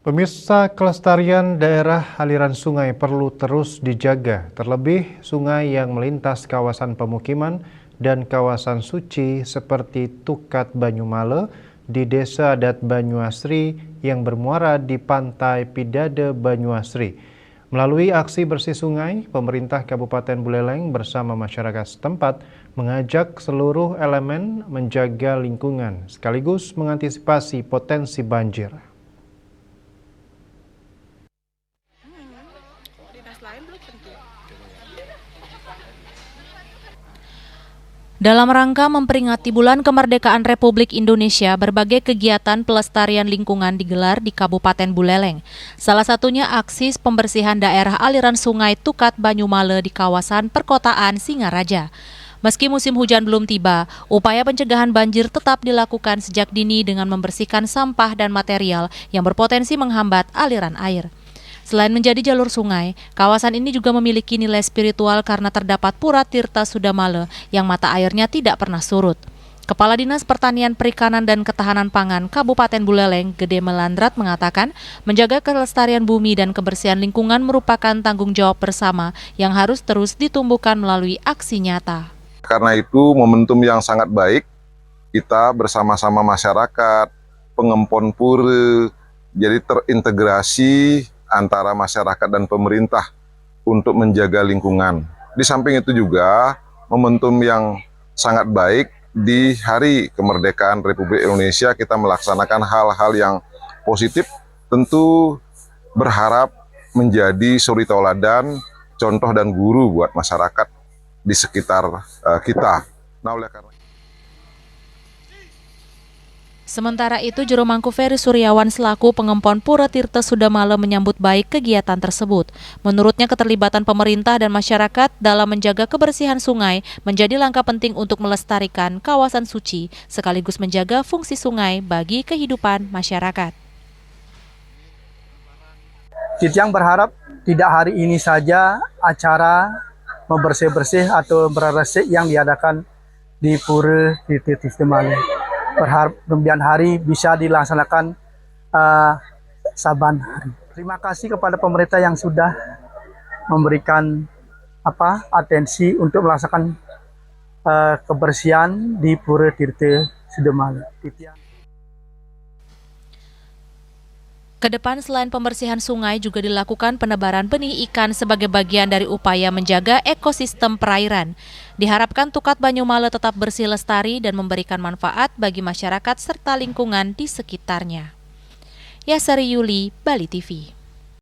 Pemirsa, kelestarian daerah aliran sungai perlu terus dijaga, terlebih sungai yang melintas kawasan pemukiman dan kawasan suci seperti Tukat Banyumale di Desa Adat Banyuasri yang bermuara di Pantai Pidade Banyuasri. Melalui aksi bersih sungai, pemerintah Kabupaten Buleleng bersama masyarakat setempat mengajak seluruh elemen menjaga lingkungan sekaligus mengantisipasi potensi banjir. Dalam rangka memperingati Bulan Kemerdekaan Republik Indonesia, berbagai kegiatan pelestarian lingkungan digelar di Kabupaten Buleleng. Salah satunya aksi pembersihan daerah aliran sungai Tukat Banyumale di kawasan perkotaan Singaraja. Meski musim hujan belum tiba, upaya pencegahan banjir tetap dilakukan sejak dini dengan membersihkan sampah dan material yang berpotensi menghambat aliran air. Selain menjadi jalur sungai, kawasan ini juga memiliki nilai spiritual karena terdapat Pura Tirta Sudamale yang mata airnya tidak pernah surut. Kepala Dinas Pertanian, Perikanan, dan Ketahanan Pangan Kabupaten Buleleng, Gede Melandrat mengatakan, menjaga kelestarian bumi dan kebersihan lingkungan merupakan tanggung jawab bersama yang harus terus ditumbuhkan melalui aksi nyata. Karena itu momentum yang sangat baik, kita bersama-sama masyarakat, pengempon pura, jadi terintegrasi antara masyarakat dan pemerintah untuk menjaga lingkungan. Di samping itu juga momentum yang sangat baik di Hari Kemerdekaan Republik Indonesia kita melaksanakan hal-hal yang positif, tentu berharap menjadi suri tauladan, contoh dan guru buat masyarakat di sekitar kita. Nah, oleh karena Sementara itu, Juru Mangku Ferry Suryawan selaku pengempon Pura Tirta Sudamale menyambut baik kegiatan tersebut. Menurutnya, keterlibatan pemerintah dan masyarakat dalam menjaga kebersihan sungai menjadi langkah penting untuk melestarikan kawasan suci, sekaligus menjaga fungsi sungai bagi kehidupan masyarakat. Yang berharap tidak hari ini saja acara membersih-bersih atau berresik yang diadakan di Pura Tirta Sudamale. Berharap kemudian hari bisa dilaksanakan saban hari. Terima kasih kepada pemerintah yang sudah memberikan atensi untuk melaksanakan kebersihan di Pura Tirta Sudamale. Kedepan selain pembersihan sungai juga dilakukan penebaran benih ikan sebagai bagian dari upaya menjaga ekosistem perairan. Diharapkan Tukat Banyumale tetap bersih lestari dan memberikan manfaat bagi masyarakat serta lingkungan di sekitarnya. Yasari Yuli, Bali TV.